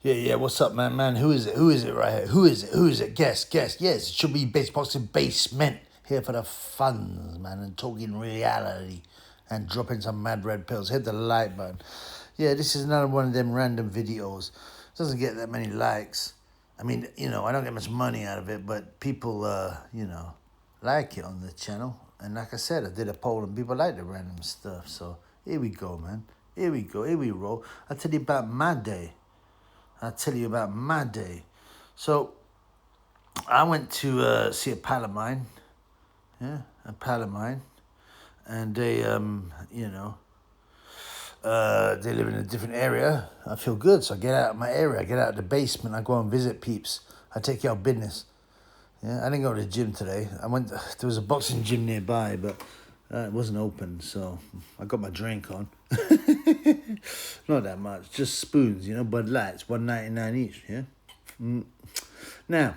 Yeah, what's up, man? Who is it? Who is it right here? Who is it? Who is it? Guess. Yes, it should be Baseboxing Basement. Here for the funds, man, and talking reality and dropping some mad red pills. Hit the like button. Yeah, this is another one of them random videos. Doesn't get that many likes. I mean, I don't get much money out of it, but people, like it on the channel. And like I said, I did a poll and people like the random stuff. So here we go, man. Here we go. Here we roll. I'll tell you about my day. So I went to see a pal of mine. Yeah, a pal of mine. And they, they live in a different area. I feel good, so I get out of my area. I get out of the basement. I go and visit peeps. I take care of business. Yeah, I didn't go to the gym today. There was a boxing gym nearby, but it wasn't open, so I got my drink on. Not that much, just spoons, Bud Lights, $1.99 each, yeah? Now,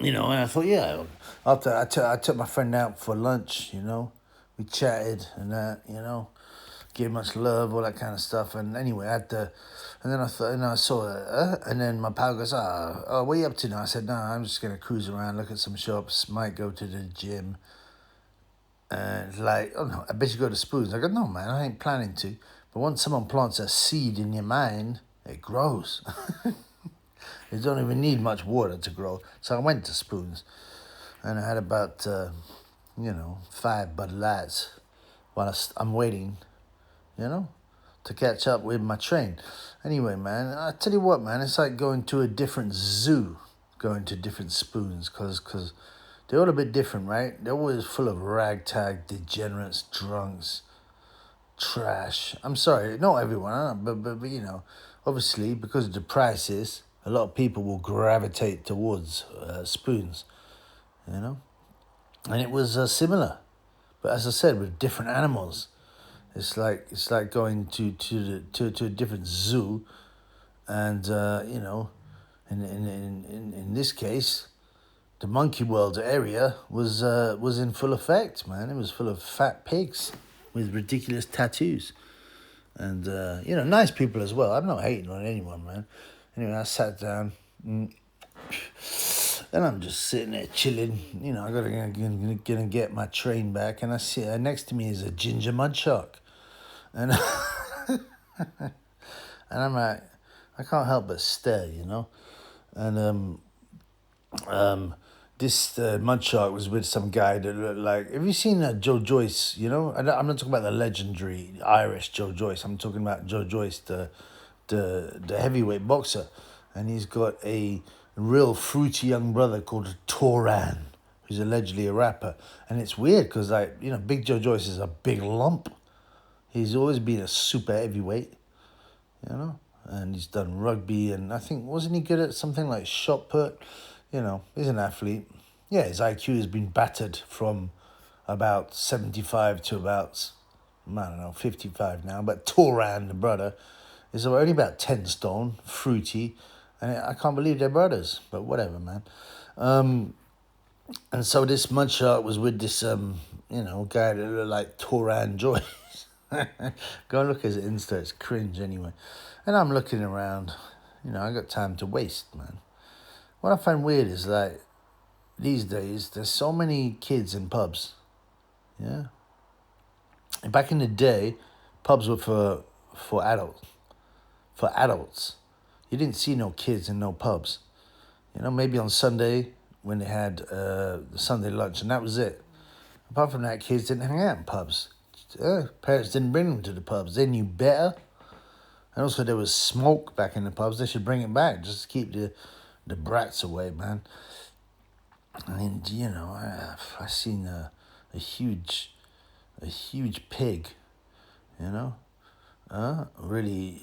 and I thought, yeah, after I took my friend out for lunch, we chatted and that, gave much love, all that kind of stuff. And anyway, and then I thought, I saw her, and then my pal goes, what are you up to now? I said, no, I'm just going to cruise around, look at some shops, might go to the gym. And it's like, oh no, I bet you go to Spoons. I go, no, man, I ain't planning to. But once someone plants a seed in your mind, it grows. It don't even need much water to grow. So I went to Spoons, and I had about, 5 Bud Lights while I'm waiting, to catch up with my train. Anyway, man, I tell you what, man, it's like going to a different zoo, going to different Spoons, because they're all a bit different, right? They're always full of ragtag, degenerates, drunks, trash. I'm sorry, not everyone, but obviously, because of the prices, a lot of people will gravitate towards Spoons, And it was similar, but as I said, with different animals. It's like going to a different zoo, and in this case, the Monkey World area was in full effect, man. It was full of fat pigs with ridiculous tattoos, and nice people as well. I'm not hating on anyone, man. Anyway, I sat down, and I'm just sitting there chilling. I gonna get my train back, and I see next to me is a ginger mud shark. And and I'm like, I can't help but stare, And this mud shark was with some guy that looked like. Have you seen Joe Joyce? I'm not talking about the legendary Irish Joe Joyce. I'm talking about Joe Joyce, the heavyweight boxer, and he's got a real fruity young brother called Toran, who's allegedly a rapper. And it's weird because Big Joe Joyce is a big lump. He's always been a super heavyweight, and he's done rugby, and I think, wasn't he good at something like shot put? He's an athlete. Yeah, his IQ has been battered from about 75 to about, 55 now. But Toran, the brother, is only about 10 stone, fruity, and I can't believe they're brothers, but whatever, man. And so this mud shark was with this, guy that looked like Toran Joyce. Go and look at his Insta, it's cringe anyway. And I'm looking around, I got time to waste, man. What I find weird is these days, there's so many kids in pubs, yeah? Back in the day, pubs were for adults. You didn't see no kids in no pubs. Maybe on Sunday when they had the Sunday lunch, and that was it. Apart from that, kids didn't hang out in pubs. Parents didn't bring them to the pubs. They knew better. And also there was smoke back in the pubs. They should bring it back just to keep the brats away, man. And, I seen a huge pig, really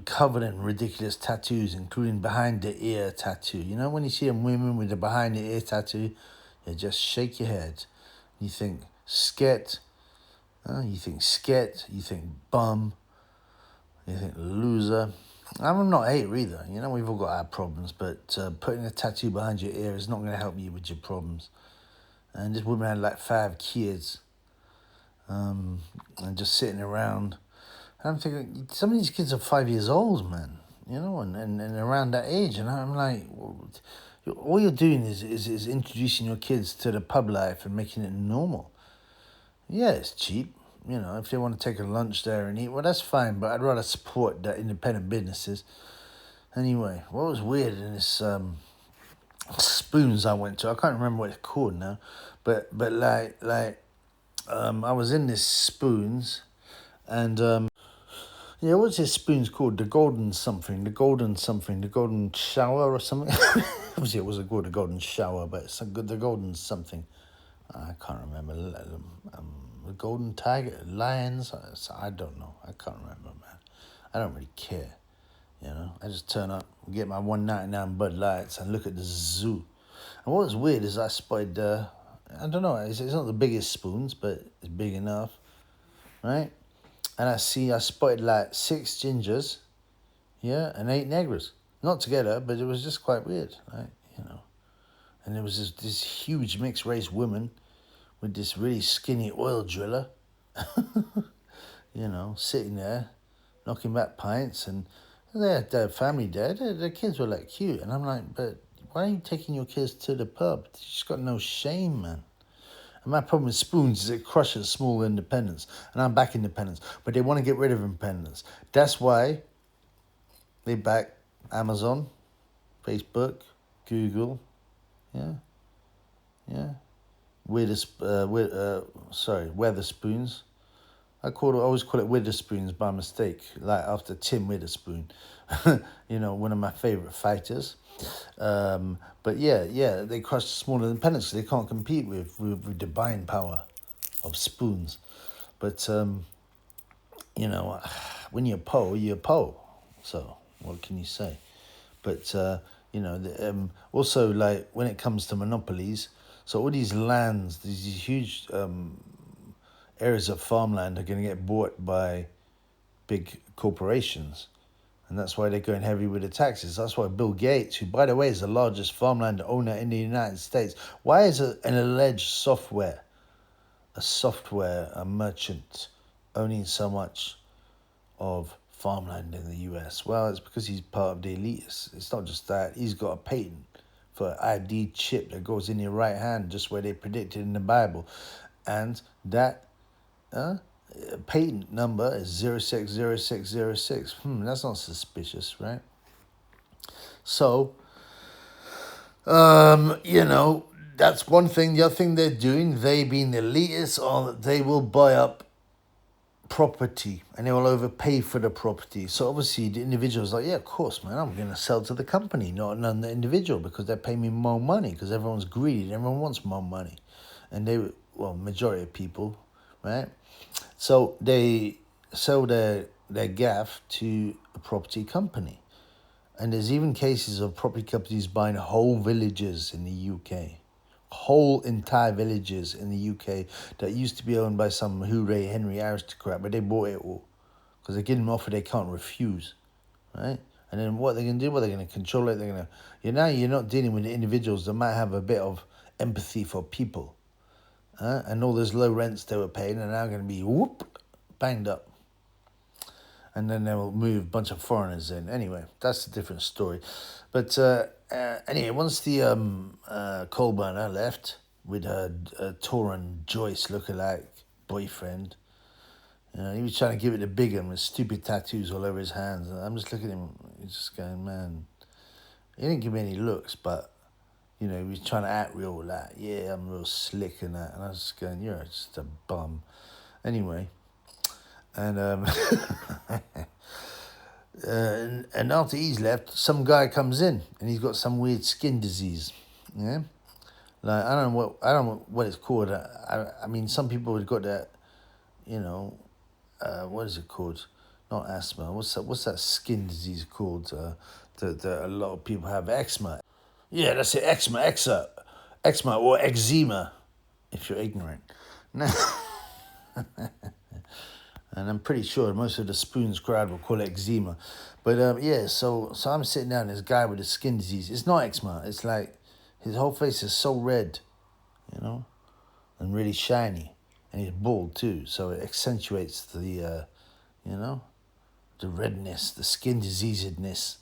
covered in ridiculous tattoos, including behind the ear tattoo. When you see them women with the behind the ear tattoo, you just shake your head. You think, sket. You think sket, you think bum, you think loser. I'm not a hater either. We've all got our problems, but putting a tattoo behind your ear is not going to help you with your problems. And this woman had like 5 kids, and just sitting around. And I'm thinking, some of these kids are 5 years old, man. you know, and around that age. And I'm like, well, all you're doing is introducing your kids to the pub life and making it normal. Yeah, it's cheap. You know, if they want to take a lunch there and eat, well, that's fine. But I'd rather support the independent businesses. Anyway, what was weird in this Spoons I went to, I can't remember what it's called now, but I was in this Spoons, and yeah, what's this Spoons called? The Golden something, the Golden something, the Golden Shower or something. Obviously, it wasn't called the Golden Shower, but it's the Golden something. I can't remember. The Golden Tiger, Lions. I don't know. I can't remember, man. I don't really care. You know, I just turn up, get my 1.99 Bud Lights, and look at the zoo. And what was weird is I spotted. I don't know. It's not the biggest Spoons, but it's big enough, right? And I spotted like 6 gingers, yeah, and 8 negras. Not together, but it was just quite weird, right? You know. And there was this huge mixed race woman with this really skinny oil driller, you know, sitting there, knocking back pints, and they had their family there. Their kids were like cute, and I'm like, but why are you taking your kids to the pub? You just got no shame, man. And my problem with Spoons is it crushes small independents, and I'm back independents, but they want to get rid of independents. That's why they back Amazon, Facebook, Google, yeah. Wetherspoons. I always call it Witherspoons by mistake, like after Tim Witherspoon, you know, one of my favorite fighters. But yeah, they crush the small independents. They can't compete with the buying power of Spoons. But you know, when you're you're Po. So what can you say? But you know, also like when it comes to monopolies, so all these lands, these huge areas of farmland are going to get bought by big corporations. And that's why they're going heavy with the taxes. That's why Bill Gates, who, by the way, is the largest farmland owner in the United States, why is an alleged a merchant, owning so much of farmland in the US? Well, it's because he's part of the elitists. It's not just that. He's got a patent for an ID chip that goes in your right hand, just where they predicted in the Bible. And that patent number is 060606. That's not suspicious, right? So, you know, that's one thing. The other thing they're doing, they being the elitists, are they will buy up property and they will overpay for the property. So obviously the individual's like, yeah, of course, man, I'm going to sell to the company, not the individual, because they're paying me more money, because everyone's greedy and everyone wants more money. And majority of people, right? So they sell their gaff to a property company. And there's even cases of property companies buying whole villages in the UK. Whole entire villages in the UK that used to be owned by some hooray Henry aristocrat, but they bought it all. Because they get an offer they can't refuse, right? And then what they're going to do, they're going to control it. You're not dealing with the individuals that might have a bit of empathy for people. And all those low rents they were paying are now going to be banged up. And then they will move a bunch of foreigners in. Anyway, that's a different story. But anyway, once the coal burner left with her Toran Joyce lookalike boyfriend, he was trying to give it to Bigham with stupid tattoos all over his hands. And I'm just looking at him, he's just going, man, he didn't give me any looks, but he was trying to act real like, yeah, I'm real slick and that. And I was just going, you're just a bum. Anyway, and and after he's left, some guy comes in and he's got some weird skin disease. Yeah, like I don't know what it's called. I mean, some people have got that. What is it called? Not asthma. What's that skin disease called? That a lot of people have eczema. Yeah, that's it. Eczema or eczema, if you're ignorant. No. And I'm pretty sure most of the Spoons crowd will call it eczema. But so I'm sitting down, this guy with a skin disease. It's not eczema. It's like his whole face is so red, and really shiny. And he's bald too, so it accentuates the redness, the skin diseasedness.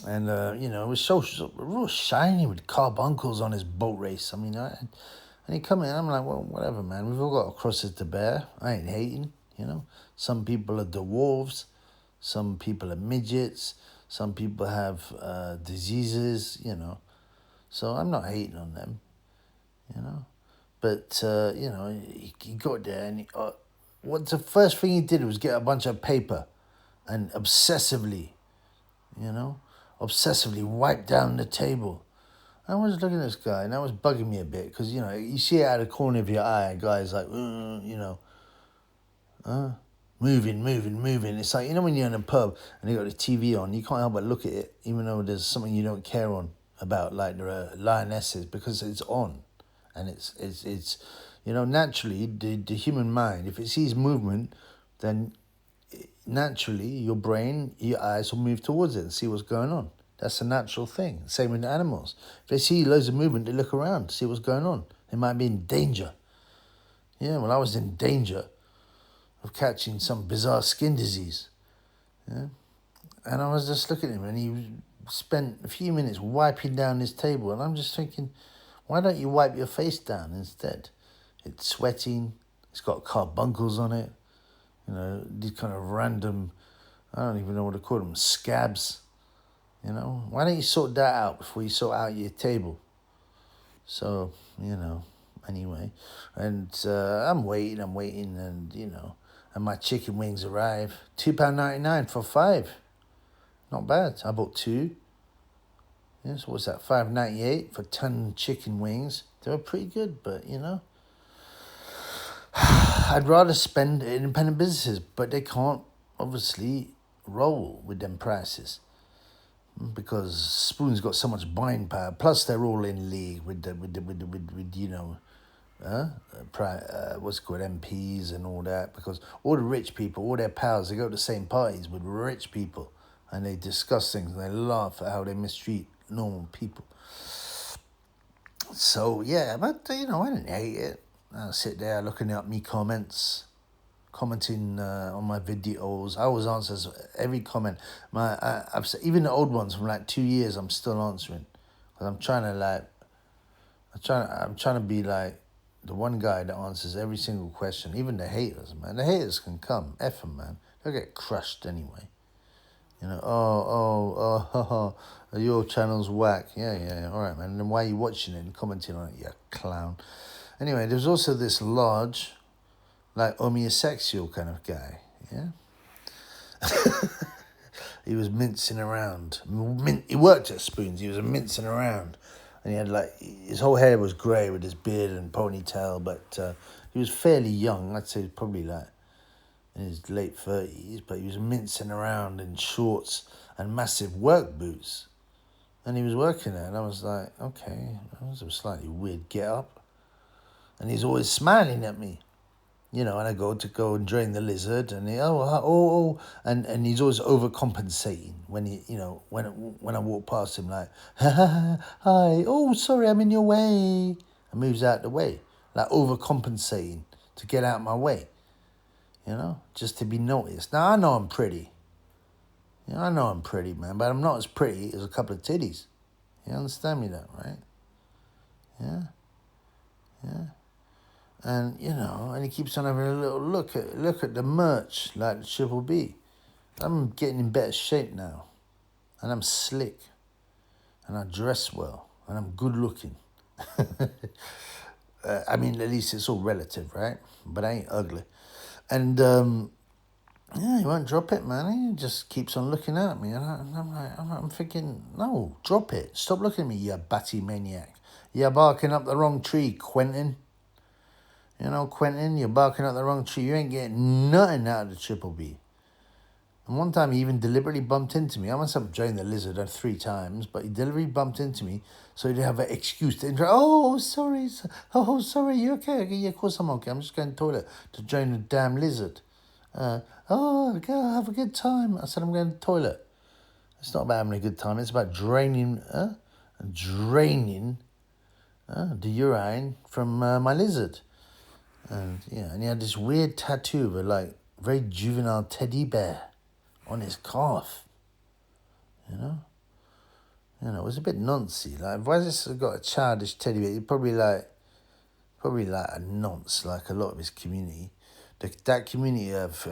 And, you know, it was so real shiny with carbuncles on his boat race. I mean, and he come in, I'm like, well, whatever, man. We've all got crosses to bear. I ain't hating, you know. Some people are dwarves. Some people are midgets. Some people have diseases, you know. So I'm not hating on them, you know. But, you know, he got there and what's the first thing he did was get a bunch of paper and obsessively, you know, wipe down the table. I was looking at this guy and that was bugging me a bit because, you know, you see it out of the corner of your eye, a guy's like, you know, moving. It's like, you know, when you're in a pub and you got the TV on, you can't help but look at it, even though there's something you don't care on about, like the lionesses, because it's on. And it's you know, naturally, the human mind, if it sees movement, then naturally your brain, your eyes will move towards it and see what's going on. That's a natural thing. Same with animals. If they see loads of movement, they look around to see what's going on. They might be in danger. Yeah, well, I was in danger of catching some bizarre skin disease. Yeah, and I was just looking at him, and he spent a few minutes wiping down his table, and I'm just thinking, why don't you wipe your face down instead? It's sweating. It's got carbuncles on it. You know, these kind of random, I don't even know what to call them, scabs. You know, why don't you sort that out before you sort out your table? So, you know, anyway. And I'm waiting, and, you know, and my chicken wings arrive. £2.99 for 5. Not bad. I bought 2. Yeah, so what's that, $5.98 for 10 chicken wings? They were pretty good, but, you know. I'd rather spend independent businesses, but they can't, obviously, roll with them prices. Because Spoon's got so much buying power. Plus, they're all in league with you know, what's it called, MPs and all that. Because all the rich people, all their pals, they go to the same parties with rich people, and they discuss things and they laugh at how they mistreat normal people. So yeah, but you know, I didn't hate it. I sit there looking at me commenting on my videos. I always answer every comment. Even the old ones from like 2 years, I'm still answering. Cause I'm trying to be like the one guy that answers every single question. Even the haters, man. The haters can come, F them, man. They'll get crushed anyway. You know, your channel's whack. Yeah, all right, man. And then why are you watching it and commenting on it, you clown? Anyway, there's also this large, like, homosexual kind of guy, yeah? He was mincing around. He worked at Spoons. He was mincing around. And he had, like, his whole hair was grey with his beard and ponytail, but he was fairly young. I'd say probably, like, in his late 30s, but he was mincing around in shorts and massive work boots. And he was working there, and I was like, okay, that was a slightly weird get-up. And he's always smiling at me. You know, and I go and drain the lizard, and and he's always overcompensating when he, you know, when I walk past him, like, hi, oh, sorry, I'm in your way, and moves out the way, like overcompensating to get out my way, you know, just to be noticed. Now I know I'm pretty, you know, I know I'm pretty, man, but I'm not as pretty as a couple of titties. You understand me, that, right? Yeah. And, you know, and he keeps on having a little look at the merch, like the Triple B. I'm getting in better shape now. And I'm slick. And I dress well. And I'm good looking. I mean, at least it's all relative, right? But I ain't ugly. And, yeah, he won't drop it, man. He just keeps on looking at me. And I'm thinking, no, drop it. Stop looking at me, you batty maniac. You're barking up the wrong tree, Quentin. You know, Quentin, you're barking at the wrong tree. You ain't getting nothing out of the Triple B. And one time he even deliberately bumped into me. I must have drained the lizard 3 times, but he deliberately bumped into me so he'd have an excuse to interact. Oh, sorry. Oh, sorry, you okay? Yeah, of course I'm okay. I'm just going to the toilet to drain the damn lizard. Go have a good time. I said I'm going to the toilet. It's not about having a good time. It's about draining the urine from my lizard. And yeah, and he had this weird tattoo of a, like, very juvenile teddy bear on his calf, you know? it was a bit noncy. Like, if I just got a childish teddy bear, he'd probably like a nonce, like a lot of his community. That community of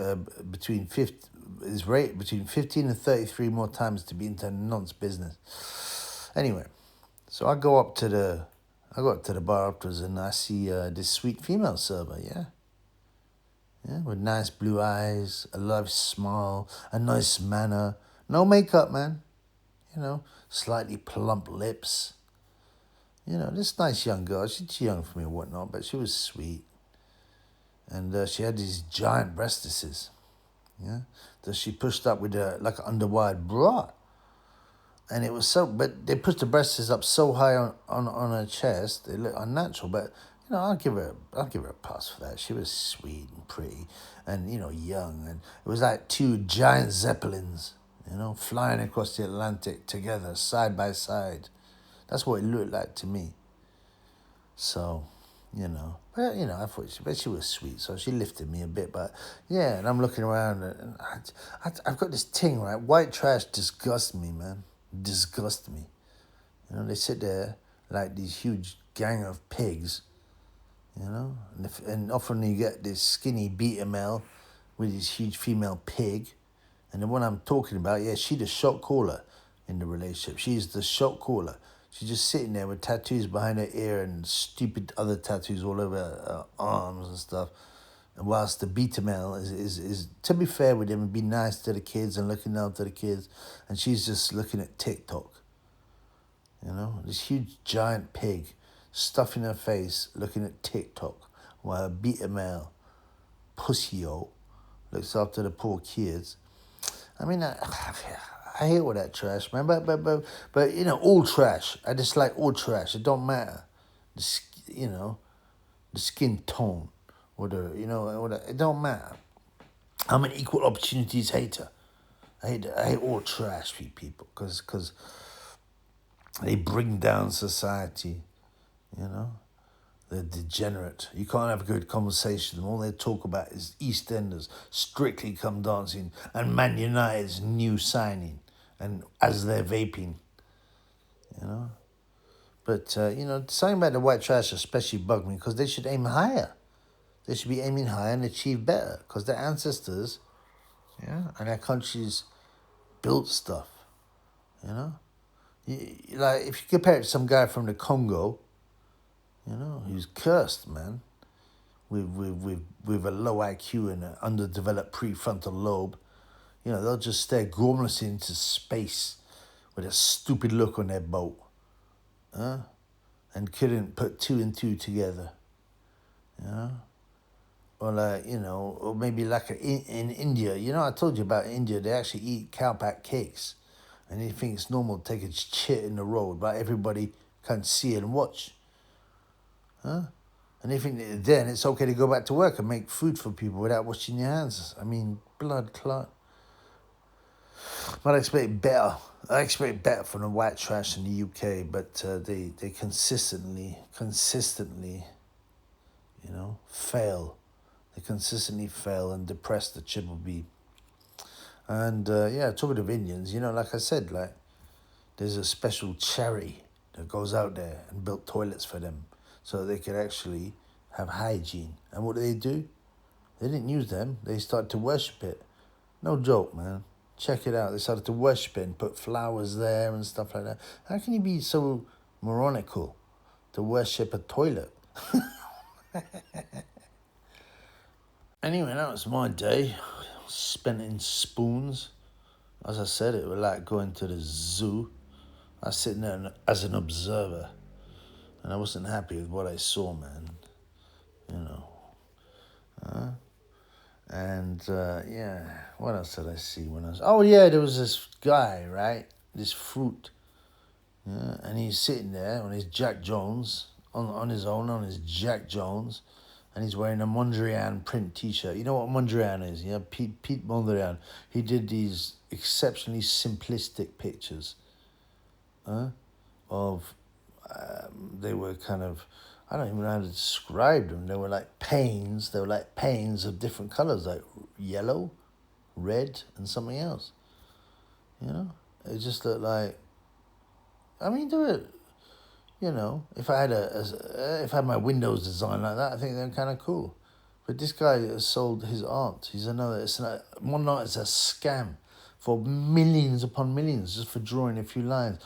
between 15 and 33 more times to be into nonce business. Anyway, so I go up to the bar afterwards, and I see this sweet female server, yeah, with nice blue eyes, a lovely smile, a nice manner, no makeup, man, slightly plump lips. This nice young girl. She's too young for me or whatnot, but she was sweet. And she had these giant breastises, yeah, that she pushed up with like an underwired bra. And it was but they pushed the breasts up so high on her chest, they look unnatural. But I'll give her a pass for that. She was sweet and pretty, and young, and it was like two giant zeppelins, flying across the Atlantic together, side by side. That's what it looked like to me. So, I thought she was sweet, so she lifted me a bit. But yeah, and I'm looking around, and I've got this thing, right? White trash disgusts me, man. Disgust me. They sit there like these huge gang of pigs, and often you get this skinny beta male with this huge female pig. And the one I'm talking about, yeah, she's the shot caller in the relationship. She's the shot caller. She's just sitting there with tattoos behind her ear and stupid other tattoos all over her arms and stuff. And whilst the beta male is to be fair with him and be nice to the kids and looking after the kids, and she's just looking at TikTok. This huge giant pig stuffing her face looking at TikTok while her beta male pussy-o looks after the poor kids. I mean, I hate all that trash, man. But all trash. I dislike all trash. It don't matter. The skin tone or it don't matter. I'm an equal opportunities hater. I hate all trash people because they bring down society. They're degenerate. You can't have a good conversation. All they talk about is EastEnders, Strictly Come Dancing, and Man United's new signing, and as they're vaping, But, something about the white trash especially bugged me because they should aim higher. They should be aiming higher and achieve better because their ancestors, and their countries built stuff, Like, if you compare it to some guy from the Congo, who's cursed, man, with a low IQ and an underdeveloped prefrontal lobe, they'll just stare gormlessly into space with a stupid look on their boat, and couldn't put two and two together, or or maybe like in India, I told you about India, they actually eat cowpack cakes, and they think it's normal to take a shit in the road, but everybody can see and watch. And they think then it's okay to go back to work and make food for people without washing your hands. I mean, blood clot. But I expect better. I expect better from the white trash in the UK, but they consistently, fail. They consistently fail and depress the Triple B. And talking of Indians, like I said, like there's a special charity that goes out there and built toilets for them so they could actually have hygiene. And what do? They didn't use them. They started to worship it. No joke, man. Check it out. They started to worship it and put flowers there and stuff like that. How can you be so moronical to worship a toilet? Anyway, that was my day. Spent in spoons. As I said, it was like going to the zoo. I was sitting there as an observer. And I wasn't happy with what I saw, man. What else did I see when I was... Oh, yeah, there was this guy, right? This fruit. Yeah, and he's sitting there on his Jack Jones, on his own, on his Jack Jones, and he's wearing a Mondrian print T-shirt. You know what Mondrian is? Yeah, Pete Mondrian. He did these exceptionally simplistic pictures of... they were kind of... I don't even know how to describe them. They were like panes. They were like panes of different colors, like yellow, red, and something else. It just looked like I mean, do it. You know, if I had if I had my windows designed like that, I think they're kind of cool. But this guy has sold his art. He's another. One art is a scam for millions upon millions just for drawing a few lines,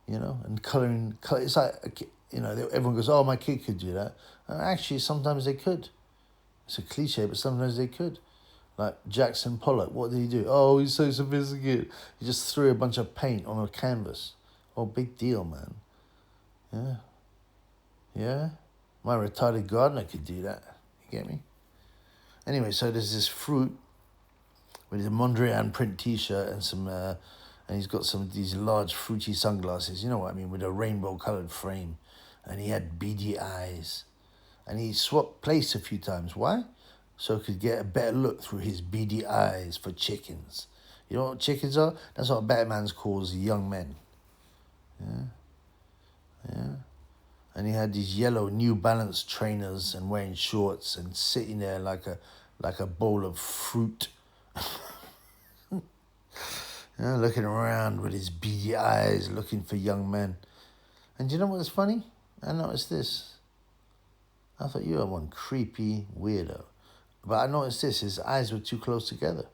you know, and coloring. It's like, you know, everyone goes, "Oh, my kid could do that." And actually, sometimes they could. It's a cliche, but sometimes they could. Like Jackson Pollock, what did he do? Oh, he's so sophisticated. He just threw a bunch of paint on a canvas. Oh, big deal, man. Yeah. Yeah. My retarded gardener could do that. You get me? Anyway, so there's this fruit with a Mondrian print T-shirt and some, and he's got some of these large fruity sunglasses. You know what I mean, with a rainbow-colored frame, and he had beady eyes, and he swapped place a few times. Why? So he could get a better look through his beady eyes for chickens. You know what chickens are? That's what Batman calls young men. Yeah, yeah. And he had these yellow New Balance trainers and wearing shorts and sitting there like a bowl of fruit. Yeah, looking around with his beady eyes, looking for young men. And do you know what's funny? I noticed this. I thought you were one creepy weirdo. But I noticed this, his eyes were too close together.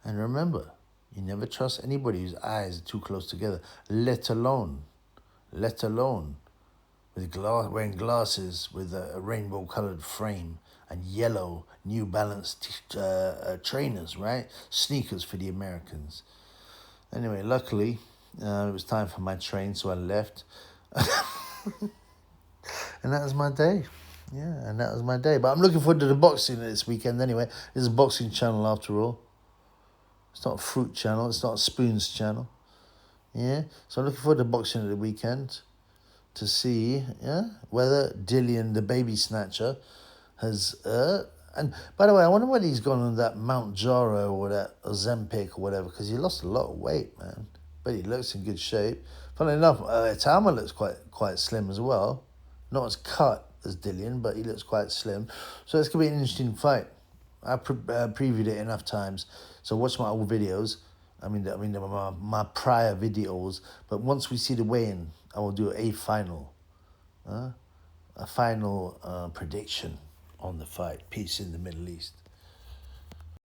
And remember, you never trust anybody whose eyes are too close together, let alone with wearing glasses with a rainbow-colored frame and yellow New Balance trainers, right? Sneakers for the Americans. Anyway, luckily, it was time for my train, so I left. And that was my day. Yeah, and that was my day. But I'm looking forward to the boxing this weekend anyway. This is a boxing channel after all. It's not a fruit channel. It's not a spoons channel. Yeah, so I'm looking forward to boxing at the weekend to see whether Dillian, the baby snatcher, has... and by the way, I wonder whether he's gone on that Mount Jaro or that Ozempic or whatever, because he lost a lot of weight, man. But he looks in good shape. Funnily enough, Tama looks quite slim as well. Not as cut as Dillian, but he looks quite slim. So it's going to be an interesting fight. I previewed it enough times. So watch my old videos. My prior videos. But once we see the weigh-in, I will do a final prediction on the fight. Peace in the Middle East.